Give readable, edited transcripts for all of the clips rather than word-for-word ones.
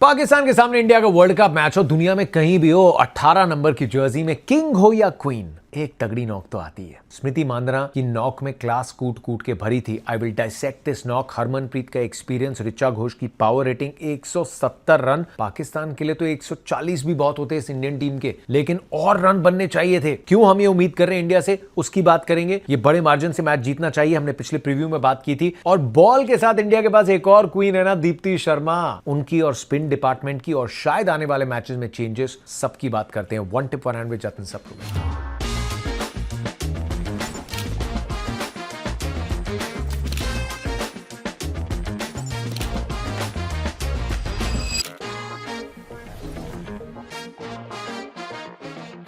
पाकिस्तान के सामने इंडिया का वर्ल्ड कप मैच हो, दुनिया में कहीं भी हो, 18 नंबर की जर्सी में किंग हो या क्वीन, एक तगड़ी नॉक तो आती है। स्मृति मांदना की नॉक में क्लास कूट कूट के भरी थी। I will dissect this knock. Harmanpreet का एक्सपीरियंस, ऋचा घोष की पावर रेटिंग 170 रन। पाकिस्तान के लिए तो 140 भी बहुत होते इस इंडियन टीम के, लेकिन और रन बनने चाहिए थे। क्यों हम ये उम्मीद कर रहे हैं इंडिया से, उसकी बात करेंगे। ये बड़े मार्जिन से मैच जीतना चाहिए, हमने पिछले प्रीव्यू में बात की थी। और बॉल के साथ इंडिया के पास एक और क्वीन है ना, दीप्ति शर्मा। उनकी और स्पिन डिपार्टमेंट की और शायद आने वाले मैचेस में चेंजेस, सबकी बात करते हैं। One tip one hand with Jatin Sapru.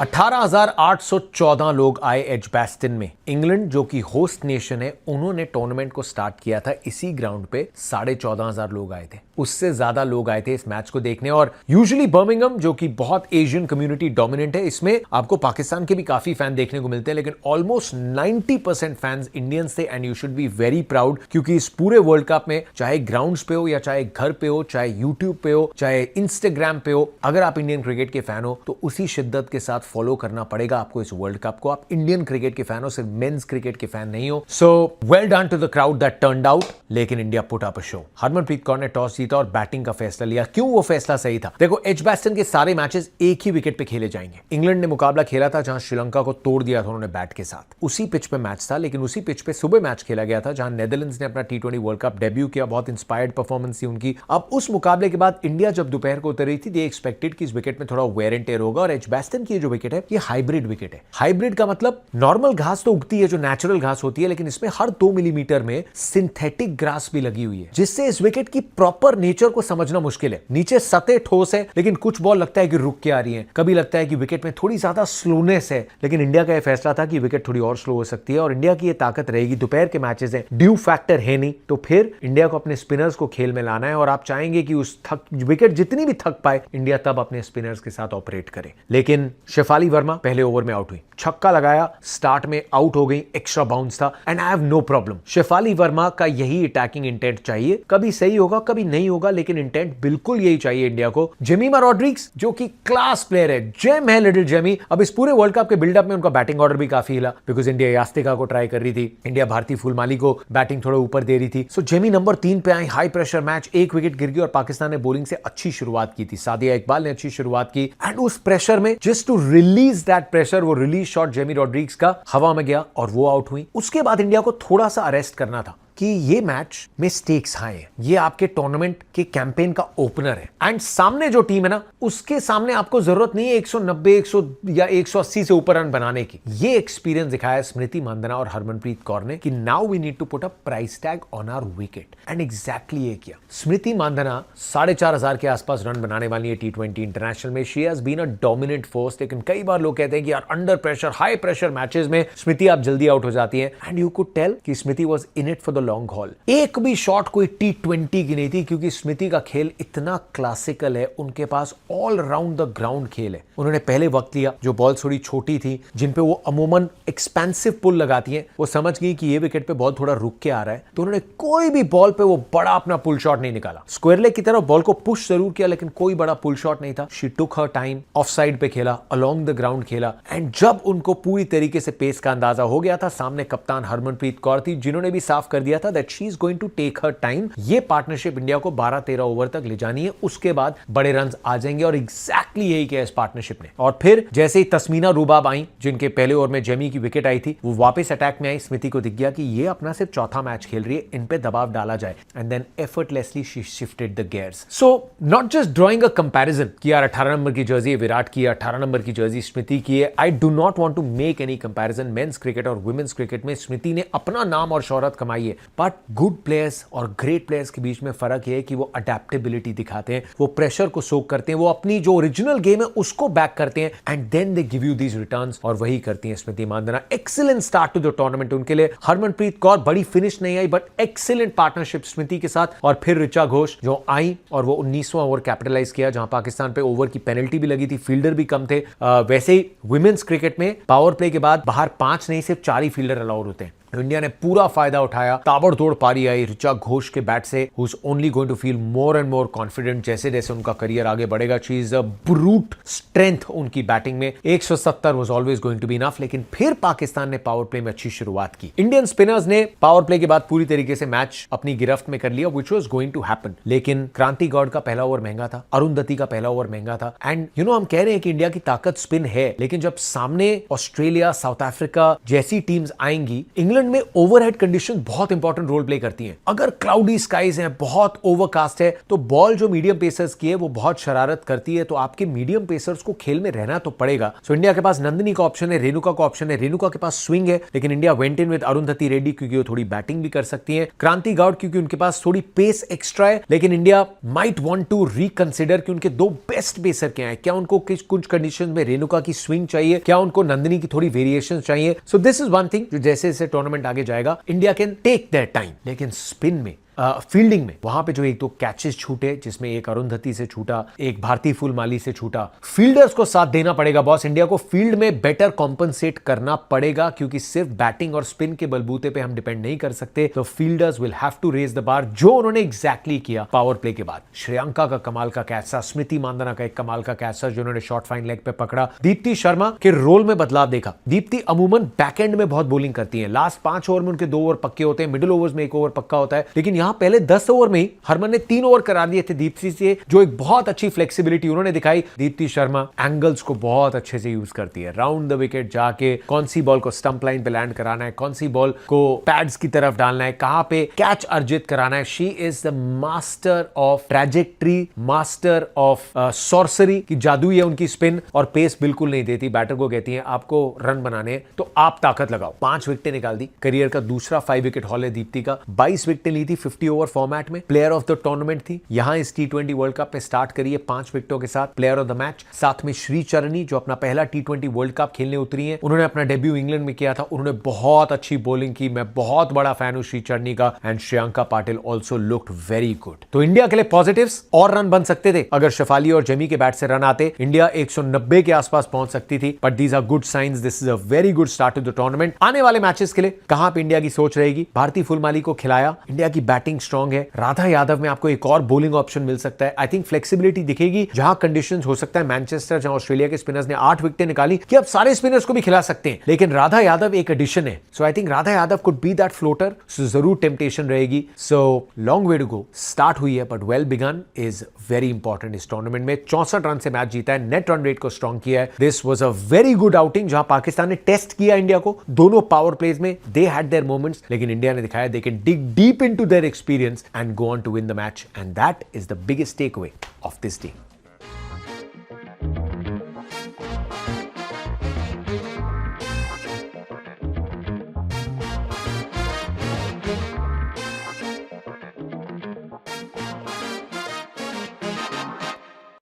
18,814 लोग आए एजबैस्टन में। इंग्लैंड जो कि होस्ट नेशन है, उन्होंने टूर्नामेंट को स्टार्ट किया था इसी ग्राउंड पे। 14,500 लोग आए थे, उससे ज्यादा लोग आए थे इस मैच को देखने। और यूजुअली बर्मिंघम जो कि बहुत एशियन कम्युनिटी डोमिनेंट है, इसमें आपको पाकिस्तान के भी काफी फैन देखने को मिलते हैं, लेकिन ऑलमोस्ट 90% फैंस इंडियंस थे। And you should be very proud, क्योंकि इस पूरे वर्ल्ड कप में चाहे ग्राउंड्स पे हो या चाहे घर पे हो, चाहे यूट्यूब पे हो, चाहे इंस्टाग्राम पे हो, अगर आप इंडियन क्रिकेट के फैन हो तो उसी शिद्दत के साथ फॉलो करना पड़ेगा आपको इस वर्ल्ड कप को। आप इंडियन क्रिकेट के फैन हो, सिर्फ मेंस क्रिकेट के फैन नहीं हो। So well done to the crowd that turned out. लेकिन India put up a show. Harmanpreet Kaur ने टॉस जीता और बैटिंग का फैसला लिया। क्यों वो फैसला सही था? देखो, एजबैस्टन के सारे मैचेस एक ही विकेट पे खेले जाएंगे। इंग्लैंड ने मुकाबला खेला था जहां श्रीलंका को तोड़ दिया था उन्होंने बैट के साथ। उसी पिच पे मैच था, लेकिन उसी पिच पे सुबह मैच खेला गया था जहां नेदरलैंड्स ने अपना T20 वर्ल्ड कप डेब्यू किया। बहुत इंस्पायर्ड परफॉर्मेंस थी उनकी। अब उस मुकाबले के बाद इंडिया जब दोपहर को उतर रही थी, दे एक्सपेक्टेड कि इस विकेट में थोड़ा वेयर एंड टेयर होगा। और एजबैस्टन की जो विकेट है, ये हाइब्रिड विकेट है। हाइब्रिड का मतलब नॉर्मल घास तो उगती है जो नेचुरल घास होती है, लेकिन इसमें हर 2 मिलीमीटर में सिंथेटिक ग्रास भी लगी हुई है, जिससे इस विकेट की प्रॉपर नेचर को समझना मुश्किल है। नीचे सतह ठोस है, लेकिन कुछ बॉल लगता है कि रुक के आ रही है। कभी लगता है कि विकेट में थोड़ी ज्यादा स्लोनेस है, लेकिन इंडिया का यह फैसला था कि विकेट थोड़ी और स्लो हो सकती है और इंडिया की यह ताकत रहेगी। दोपहर के मैचेस हैं, ड्यू फैक्टर है नहीं, तो फिर इंडिया को अपने स्पिनर्स को खेल में लाना है। और आप चाहेंगे कि उस विकेट जितनी भी थक पाए, इंडिया तब अपने स्पिनर्स के साथ ऑपरेट करे। लेकिन शेफाली वर्मा पहले ओवर में आउट हुई, छक्का लगाया, स्टार्ट में आउट हो गई, एक्स्ट्रा बाउंस था। And I have no problem. Shafali Verma का यही अटैकिंग इंटेंट चाहिए। कभी सही होगा, कभी नहीं होगा, लेकिन इंटेंट बिल्कुल यही चाहिए इंडिया को। जेमिमा रॉड्रिग्स जो कि क्लास प्लेयर है, जेम है लिटिल जेमी। अब इस पूरे वर्ल्ड कप के बिल्डअप में उनका बैटिंग ऑर्डर भी काफी हिला, बिकॉज इंडिया यास्तिका को ट्राई कर रही थी, इंडिया भारती फुलमाली को बैटिंग थोड़ा ऊपर दे रही थी। सो जेमी नंबर 3 पे आई। हाई प्रेशर मैच, एक विकेट गिर गई और पाकिस्तान ने बॉलिंग से अच्छी शुरुआत की थी। सादिया इकबाल ने अच्छी शुरुआत की एंड उस प्रेशर में just to release that pressure, वो रिलीज शॉट जेमी रॉड्रिग्स का हवा में गया और वो आउट हुई। उसके बाद इंडिया को थोड़ा सा अरेस्ट करना था कि ये मैच में स्टेक्स हाई है, ये आपके टूर्नामेंट के कैंपेन का ओपनर है। एंड सामने जो टीम है ना, उसके सामने आपको जरूरत नहीं है 190, 100 या 180 से ऊपर रन बनाने की। ये एक्सपीरियंस दिखाया स्मृति मांदना और हरमनप्रीत कौर ने कि now we need to put a price tag on our wicket. And exactly ये किया। स्मृति मांदना 4,500 के आसपास रन बनाने वाली है T20 इंटरनेशनल में। She has been a dominant force, लेकिन कई बार लोग कहते हैं कि यार under pressure, high pressure matches में स्मृति आप जल्दी आउट हो जाती है। एंड यू कुड टेल कि Smriti was in it for the long haul. एक भी शॉट कोई T20 की नहीं थी, क्योंकि स्मृति का खेल इतना क्लासिकल है। उनके पास ऑल राउंड द ग्राउंड खेल है। उन्होंने पहले वक्त लिया, जो बॉल थोड़ी छोटी थी, जिन पे वो अमूमन एक्सपेंसिव पुल लगाती हैं, वो समझ गई कि ये विकेट पे बॉल थोड़ा रुक के आ रहा है, तो उन्होंने कोई भी बॉल पे वो बड़ा अपना पुल शॉट नहीं निकाला। स्क्वायर लेग की तरफ बॉल को पुश जरूर किया, लेकिन कोई बड़ा पुल शॉट नहीं था। She took her time, of side पे खेला, अलोंग द ग्राउंड खेला। एंड जब उनको पूरी तरीके से पेस का अंदाजा हो गया था, सामने कप्तान हरमनप्रीत कौर थी, जिन्होंने भी साफ कर दिया था that she is going to take her time. ये पार्टनरशिप इंडिया को 12-13 ओवर तक ले जानी है, उसके बाद बड़े रन आ जाएंगे। और एग्जैक्टली यही किया इस पार्टनरशिप ने। और फिर जैसे ही तस्मीना रूबाब आई, जिनके पहले ओवर में जेमी की विकेट आई थी, वो वापस अटैक में आई। स्मृति को दिख गया कि ये अपना सिर्फ चौथा मैच खेल रही है, इन पे दबाव डाला जाए। And then effortlessly she shifted the gears. So not just drawing a comparison कि यार 18 नंबर की जर्सी विराट की है, 18 नंबर की जर्सी स्मृति की है। I do not want to make any comparison. Men's cricket और वुमेन्स क्रिकेट में स्मृति ने अपना नाम और शोहरत कमाई है, बट गुड प्लेयर्स और ग्रेट प्लेयर्स के बीच में फर्क है कि वो अडेप्टेबिलिटी दिखाते हैं, वो प्रेशर को सोक करते हैं, वो अपनी जो ओरिजिनल गेम है उसको बैक करते हैं, and then they give you these returns. और वही करती हैं Smriti Mandhana. Excellent start to the tournament उनके लिए। हरमनप्रीत कौर बड़ी फिनिश नहीं आई, बट एक्सीलेंट पार्टनरशिप स्मृति के साथ। और फिर ऋचा घोष जो आई और वो 19वां ओवर कैपिटलाइज किया, जहां पाकिस्तान पे ओवर की पेनल्टी भी लगी थी, फील्डर भी कम थे। वैसे ही वुमेन्स क्रिकेट में पावर प्ले के बाद बाहर 5 नहीं सिर्फ 4 ही फील्डर अलाउड होते हैं। इंडिया ने पूरा फायदा उठाया, ताबड़तोड़ पारी आई ऋचा घोष के बैट से, who's only going to feel more and more confident जैसे जैसे उनका करियर आगे बढ़ेगा। She is a brute strength उनकी बैटिंग में। 170 was always going to be enough, लेकिन फिर पाकिस्तान ने पावर प्ले में अच्छी शुरुआत की। इंडियन स्पिनर्स ने पावर प्ले के बाद पूरी तरीके से मैच अपनी गिरफ्त में कर लिया, which was going to happen। लेकिन क्रांति गौड़ का पहला ओवर महंगा था, अरुंधति का पहला ओवर महंगा था, एंड हम कह रहे हैं कि इंडिया की ताकत स्पिन है, लेकिन जब सामने ऑस्ट्रेलिया, साउथ अफ्रीका जैसी टीम्स आएंगी, इंग्लैंड में ओवरहेड कंडीशन बहुत इंपॉर्टेंट रोल प्ले करती हैं। अगर क्लाउडी स्काइज हैं, बहुत ओवरकास्ट है, तो बॉल जो मीडियम पेसर्स की है वो बहुत शरारत करती है, तो आपके मीडियम पेसर्स को खेल में रहना तो पड़ेगा। सो इंडिया के पास नंदिनी का ऑप्शन है, रेणुका का ऑप्शन है, रेणुका के पास स्विंग है, लेकिन India went in with Arundhati Reddy क्योंकि वो थोड़ी बैटिंग भी कर सकती है, क्रांति गौड़ क्योंकि उनके पास थोड़ी पेस एक्स्ट्रा है, लेकिन India might want to reconsider कि उनके दो बेस्ट पेसर क्या है, क्या उनको कुछ कंडीशन में रेणुका की स्विंग चाहिए, क्या उनको नंदिनी की थोड़ी वेरिएशन चाहिए। So this is one thing जो जैसे जैसे टूर्नामेंट आगे जाएगा India can take their time. लेकिन स्पिन में, फील्डिंग में, वहां पे जो एक दो कैचेस छूटे, जिसमें एक अरुंधति से छूटा, एक भारती फुलमाली से छूटा, फील्डर्स को साथ देना पड़ेगा बॉस। इंडिया को फील्ड में बेटर कॉम्पनसेट करना पड़ेगा, क्योंकि सिर्फ बैटिंग और स्पिन के बलबूते पे हम डिपेंड नहीं कर सकते। तो fielders will have to raise the bar, जो उन्होंने एग्जैक्टली किया पावर प्ले के बाद। श्रेयांका का कमाल का कैच था, स्मृति मांदना का एक कमाल का कैच था जो उन्होंने शॉर्ट फाइन लेग पे पकड़ा। दीप्ति शर्मा के रोल में बदलाव देखा। दीप्ति अमूमन बैकएंड में बहुत बॉलिंग करती है, लास्ट 5 ओवर में उनके 2 ओवर पक्के होते हैं, मिडिल ओवर्स में 1 ओवर पक्का होता है, लेकिन यहां पहले 10 ओवर में ही हरमन ने 3 ओवर करा दिए थे दीप्ति से, जो एक बहुत अच्छी फ्लेक्सिबिलिटी उन्होंने दिखाई। दीप्ति शर्मा एंगल्स को बहुत अच्छे से यूज करती है, राउंड द विकेट जाके कौन सी बॉल को स्टंप लाइन पे लैंड कराना है, कौन सी बॉल को पैड्स की तरफ डालना है, कहां पे कैच अर्जित कराना है। She is the master of trajectory, master of sorcery की जादू है उनकी स्पिन, और पेस बिल्कुल नहीं देती। बैटर को कहती है आपको रन बनाने तो आप ताकत लगाओ। 5 विकेटें निकाल दी, करियर का दूसरा 5 विकेट हॉल है दीप्ति का। 22 विकेटें ली थी 50 ओवर फॉर्मेट में, प्लेयर ऑफ द टूर्नामेंट थी। यहां इस T20 वर्ल्ड कप में स्टार्ट करिए 5 विकेटों के साथ, प्लेयर ऑफ द मैच। साथ में श्री चरनी जो अपना पहला T20 वर्ल्ड कप खेलने उतरी हैं, उन्होंने अपना डेब्यू इंग्लैंड में किया था, उन्होंने बहुत अच्छी बॉलिंग की। मैं बहुत बड़ा फैन हूं श्री चरनी का, and Shreyanka Patil also looked very good. तो इंडिया के लिए पॉजिटिव्स, और रन बन सकते थे अगर शेफाली और जमी के बैट से रन आते। इंडिया 190 के आसपास पहुंच सकती थी, but these are good signs, this is a very good start to the tournament. आने वाले मैचेस के लिए कहां पे इंडिया की सोच रहेगी? भारती फुलमाली को खिलाया, इंडिया की बैटिंग स्ट्रांग है। राधा यादव में आपको एक और बॉलिंग ऑप्शन मिल सकता है। आई थिंक फ्लेक्सिबिलिटी दिखेगी, जहां कंडीशंस हो सकता है मैनचेस्टर, जहां ऑस्ट्रेलिया के स्पिनर्स ने 8 विकेटें निकाली कि अब सारे स्पिनर्स को भी खिला सकते हैं, लेकिन राधा यादव एक एडिशन है। So I think Radha Yadav could be that floater, so जरूर टेम्पटेशन रहेगी। So long way to go, start हुई है but well begun is very important. इस टूर्नामेंट में 64 रन से मैच जीता है, नेट रन रेट को स्ट्रॉन्ग किया है। This was a very good outing, जहां पाकिस्तान ने टेस्ट किया इंडिया को दोनों पावर प्लेज में। दे हैड देयर मोमेंट्स, लेकिन इंडिया ने दिखाया they can dig deep into their experience and go on to win the match, and that is the biggest takeaway of this day.